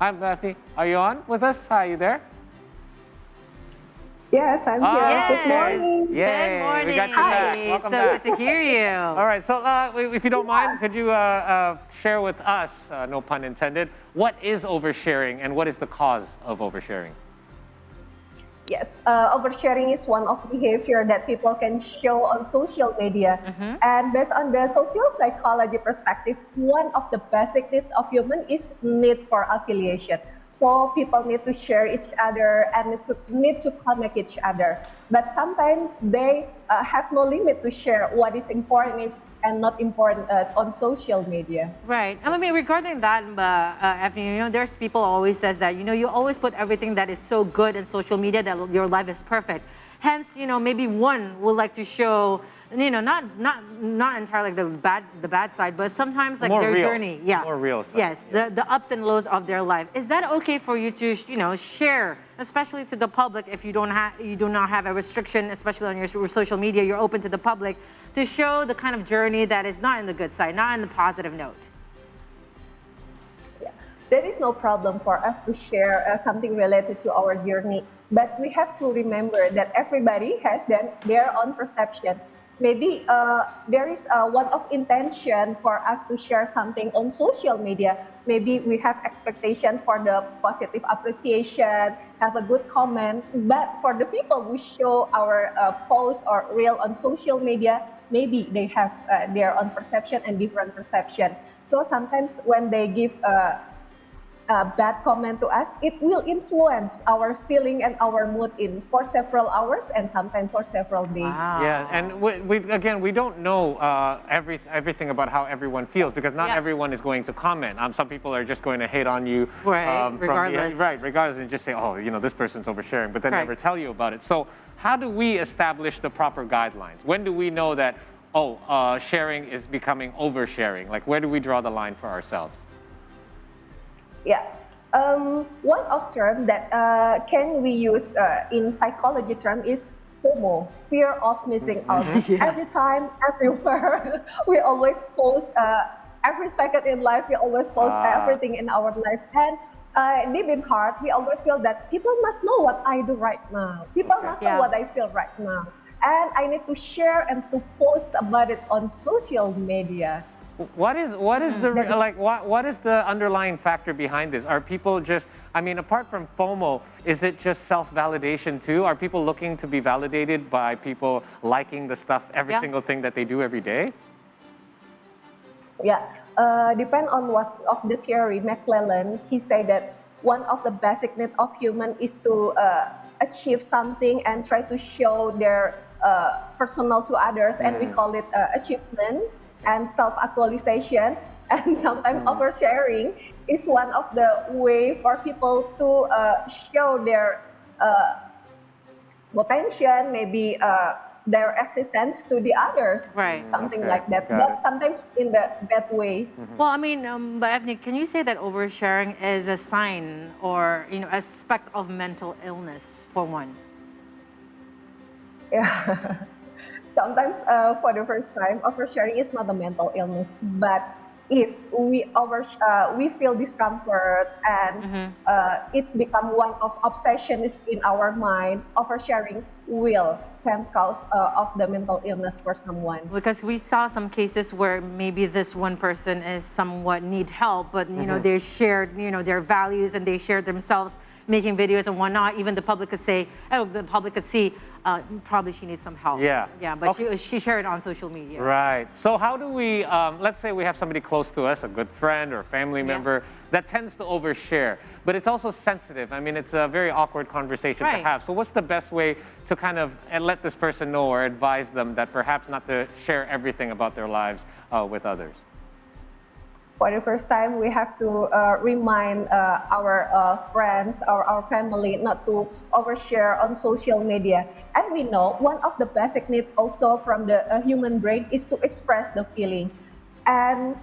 Hi, Efnie. Are you on with us? Hi, you there? Yes, I'm here. Ah, Good morning. Yay, Good morning. we got you back. It's Welcome so back. good to hear you. All right, so if you don't mind, could you share with us, no pun intended, what is oversharing and what is the cause of oversharing? Yes, oversharing is one of behavior that people can show on social media. And based on the social psychology perspective, one of the basic needs of human is need for affiliation. So people need to share each other and need to connect each other. But sometimes they have no limit to share what is important and not important on social media. Right. I mean, regarding that, Efnie, there's people always says that, you always put everything that is so good in social media that your life is perfect. Hence, maybe one would like to show, not entirely like the bad side, but sometimes like More their real. journey. Yeah. More real side. Yes, the ups and lows of their life. Is that okay for you to, share, especially to the public if you do not have a restriction, especially on your social media, you're open to the public, to show the kind of journey that is not in the good side, not in the positive note? There is no problem for us to share something related to our journey, but we have to remember that everybody has their own perception. Maybe there is one of intention for us to share something on social media. Maybe we have expectation for the positive appreciation, have a good comment, but for the people who show our post or reel on social media, maybe they have their own perception and different perception. So sometimes when they give a bad comment to us, it will influence our feeling and our mood for several hours and sometimes for several days. Wow. Yeah, and we don't know everything about how everyone feels because not everyone is going to comment. Some people are just going to hate on you, regardless. Regardless, and just say, oh, this person's oversharing, but then never tell you about it. So, how do we establish the proper guidelines? When do we know that sharing is becoming oversharing? Like, where do we draw the line for ourselves? Yeah. One of term that can we use in psychology term is FOMO, fear of missing out. Yes. Every time, everywhere, we always post every second in life. We always post everything in our life, and deep in heart, we always feel that people must know what I do right now. People must know what I feel right now, and I need to share and to post about it on social media. What is the underlying factor behind this? Are people just, apart from FOMO, is it just self-validation too? Are people looking to be validated by people liking the stuff, every single thing that they do every day? Yeah, depend on what of the theory, McClellan, he said that one of the basic needs of human is to achieve something and try to show their personal to others, and we call it achievement and self-actualization, and sometimes oversharing is one of the way for people to show their potential, maybe their existence to the others, something like that, but sometimes in the bad way. Well, but Efnie, can you say that oversharing is a sign or a speck of mental illness for one? Yeah. Sometimes for the first time, oversharing is not a mental illness, but if we feel discomfort and it's become one of obsessions in our mind, oversharing can cause of the mental illness for someone. Because we saw some cases where maybe this one person is somewhat need help, but they shared their values and they shared themselves making videos and whatnot. Even the public could say, the public could see, probably she needs some help. Yeah. Yeah, but she shared it on social media. Right. So how do we, let's say we have somebody close to us, a good friend or a family member that tends to overshare, but it's also sensitive. It's a very awkward conversation to have. So what's the best way to kind of let this person know or advise them that perhaps not to share everything about their lives with others? For the first time, we have to remind our friends or our family not to overshare on social media. And we know one of the basic needs also from the human brain is to express the feeling. And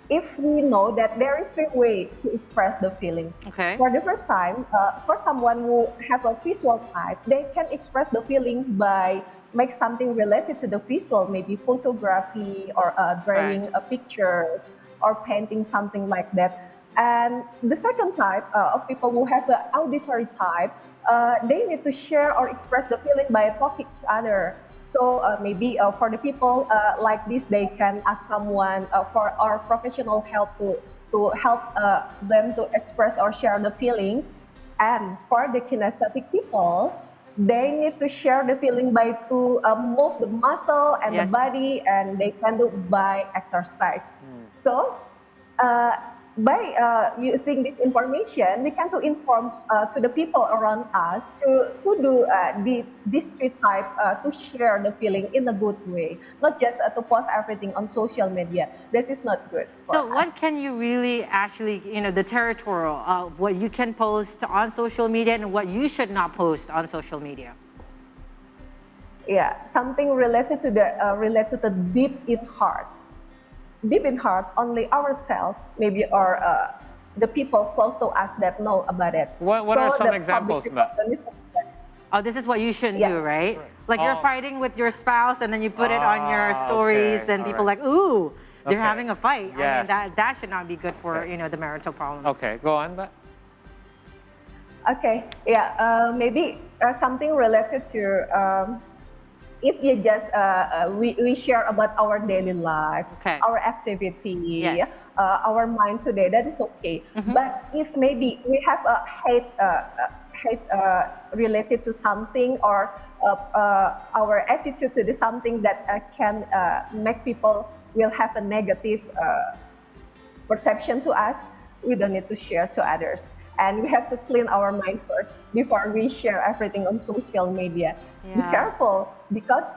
if we know that there is three ways to express the feeling. Okay. For the first time, for someone who have a visual type, they can express the feeling by make something related to the visual, maybe photography or drawing a picture or painting, something like that. And the second type of people who have the auditory type, they need to share or express the feeling by talking to each other. So maybe for the people like this, they can ask someone for our professional help to help them to express or share the feelings. And for the kinesthetic people, they need to share the feeling by to move the muscle and the body, and they can do by exercise. So uh, by using this information, we can to inform to the people around us to do these three type to share the feeling in a good way, not just to post everything on social media. This is not good for So us. what can you really actually, the territorial of what you can post on social media and what you should not post on social media? Yeah, something related to the deep in heart. Deep in heart, only ourselves, maybe, or the people close to us that know about it. What are some examples, Matt? Oh, this is what you shouldn't do, right? Like you're fighting with your spouse and then you put it on your stories, then people like, ooh, they're having a fight. Yes. I mean, that should not be good for, the marital problems. Okay, go on, Matt. Okay, yeah, maybe something related to if you just we share about our daily life, our activity, our mind today, that is okay. But if maybe we have a hate related to something, or our attitude to something that can make people will have a negative perception to us, we don't need to share to others. And we have to clean our mind first before we share everything on social media. Be careful, because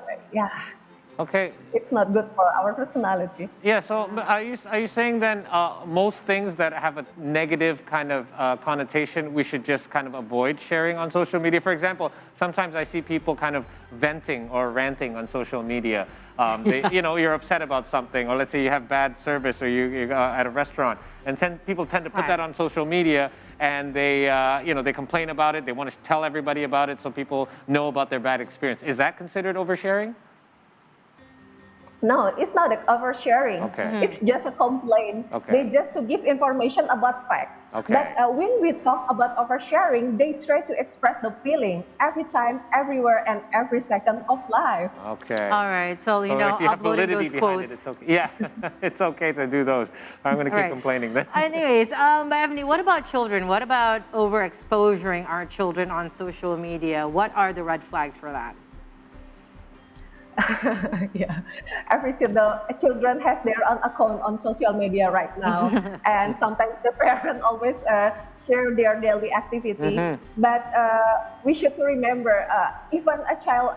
it's not good for our personality. Yeah, so are you saying then most things that have a negative kind of connotation, we should just kind of avoid sharing on social media? For example, sometimes I see people kind of venting or ranting on social media. You're upset about something, or let's say you have bad service, or you're at a restaurant, and people tend to put that on social media, and they complain about it. They want to tell everybody about it so people know about their bad experience. Is that considered oversharing? No, it's not oversharing. Okay. It's just a complaint. Okay. They just to give information about fact. Okay. But when we talk about oversharing, they try to express the feeling every time, everywhere, and every second of life. Okay. All right. So, if you have uploading validity those behind quotes. it, it's okay. Yeah, it's okay to do those. I'm going to keep complaining then. Anyways, Efnie, what about children? What about overexposing our children on social media? What are the red flags for that? Yeah, every children has their own account on social media right now, and sometimes the parent always share their daily activity. But we should remember, even a child,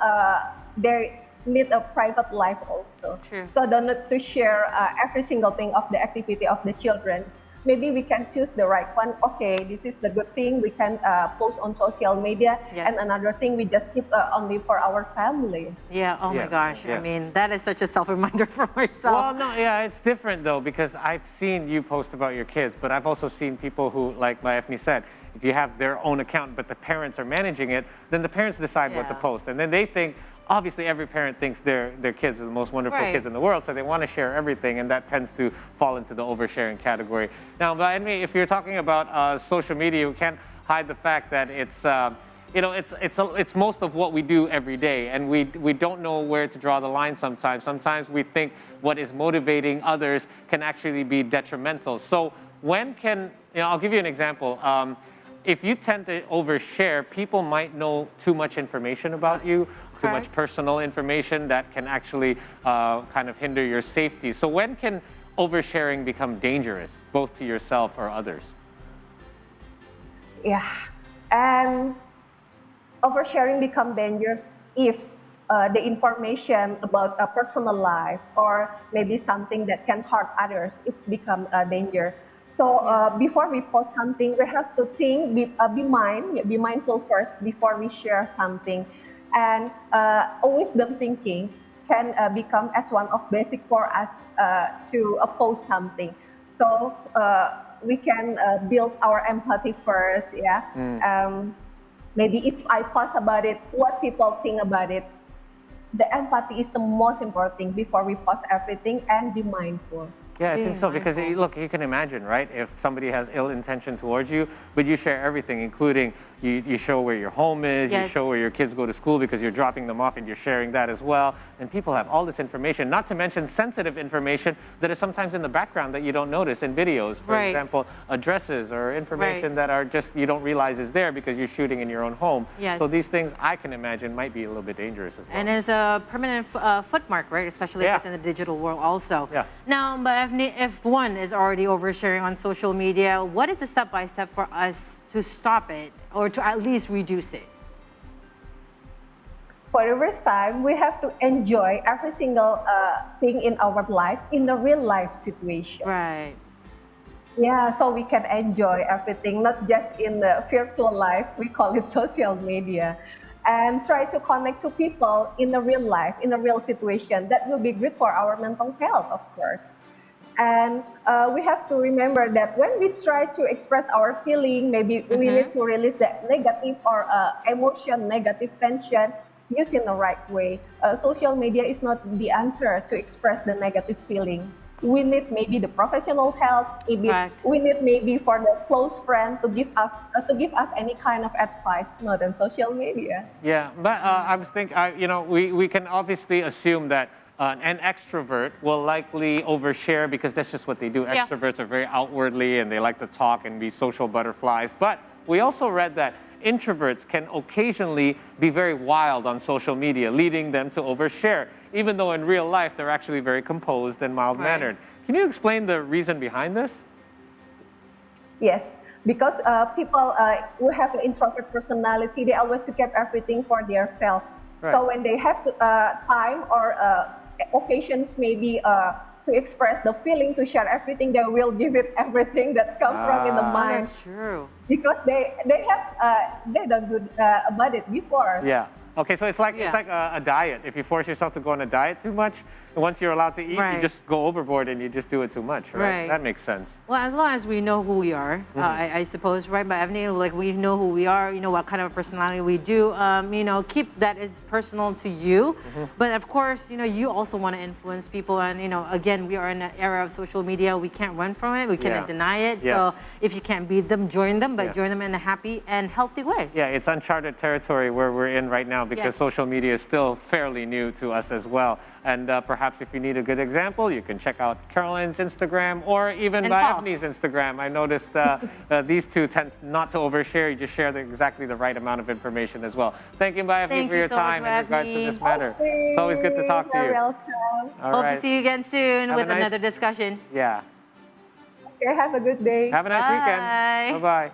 they need a private life also. True. So don't need to share every single thing of the activity of the children. Maybe we can choose the right one. Okay, this is the good thing we can post on social media, and another thing we just keep only for our family. Yeah, oh my gosh. I mean, that is such a self-reminder for myself. Well, no, yeah, it's different though, because I've seen you post about your kids, but I've also seen people who, like Efnie said, if you have their own account, but the parents are managing it, then the parents decide what to post. And then they think, obviously every parent thinks their kids are the most wonderful kids in the world, so they want to share everything, and that tends to fall into the oversharing category. Now, Efnie, if you're talking about social media, you can't hide the fact that it's it's most of what we do every day, and we don't know where to draw the line sometimes. Sometimes we think what is motivating others can actually be detrimental. So when can, I'll give you an example. If you tend to overshare, people might know too much information about you, too much personal information that can actually kind of hinder your safety. So when can oversharing become dangerous, both to yourself or others? Yeah, and oversharing become dangerous if the information about a personal life or maybe something that can hurt others, it's become a danger. So before we post something, we have to think, be mindful first before we share something. And wisdom thinking can become as one of basic for us to post something. So we can build our empathy first, maybe if I post about it, what people think about it. The empathy is the most important thing before we post everything, and be mindful. Yeah, I Being think so because mindful. look, you can imagine, right? If somebody has ill intention towards you, but you share everything, including you show where your home is, you Yes. show where your kids go to school because you're dropping them off and you're sharing that as well. And people have all this information, not to mention sensitive information that is sometimes in the background that you don't notice in videos. For Right. example, addresses or information Right. that are just you don't realize is there because you're shooting in your own home. Yes. So these things I can imagine might be a little bit dangerous as well. And it's a permanent footmark, right? Especially Yeah. if it's in the digital world also. Yeah. Now, but if one is already oversharing on social media, what is the step-by-step for us to stop it or to at least reduce it? For the first time, we have to enjoy every single thing in our life in a real life situation. Right. Yeah, so we can enjoy everything, not just in the virtual life, we call it social media, and try to connect to people in the real life, in a real situation. That will be great for our mental health, of course. And we have to remember that when we try to express our feeling, maybe we need to release that negative or emotion, negative tension, use in the right way. Social media is not the answer to express the negative feeling. We need maybe the professional help. Maybe Correct. we need maybe for the close friend to give us any kind of advice, not on social media. Yeah, but I was thinking, we can obviously assume that an extrovert will likely overshare because that's just what they do. Yeah. Extroverts are very outwardly and they like to talk and be social butterflies. But we also read that introverts can occasionally be very wild on social media, leading them to overshare, even though in real life they're actually very composed and mild-mannered. Right. Can you explain the reason behind this? Yes, because people who have an introvert personality, they always to keep everything for themselves. Right. So when they have to, time or occasions maybe to express the feeling, to share everything, they will give it everything that's come from in the Ah. mind. That's true. Because they don't do about it before. Yeah. Okay, so it's like Yeah. a diet. If you force yourself to go on a diet too much, once you're allowed to eat, you Right. just go overboard and you just do it too much, right? Right. That makes sense. Well, as long as we know who we are, I suppose, right? But Efnie, like we know who we are, what kind of personality we do. Keep that as personal to you. But of course, you also want to influence people. And again, we are in an era of social media. We can't run from it. We cannot Yeah. deny it. Yes. So if you can't beat them, join them. But Yeah. join them in a happy and healthy way. Yeah, it's uncharted territory where we're in right now because Yes. social media is still fairly new to us as well. And perhaps if you need a good example, you can check out Caroline's Instagram or even And Paul. Efnie's Instagram. I noticed these two tend not to overshare. You just share exactly the right amount of information as well. Thank you, Efnie, Thank for you your so much, time in regards to Efnie. this matter. It's always good to talk to You're you. welcome. All Hope right. to see you again soon Have a with nice- another discussion. Yeah. Okay, have a good day. Have a nice Bye. weekend. Bye-bye.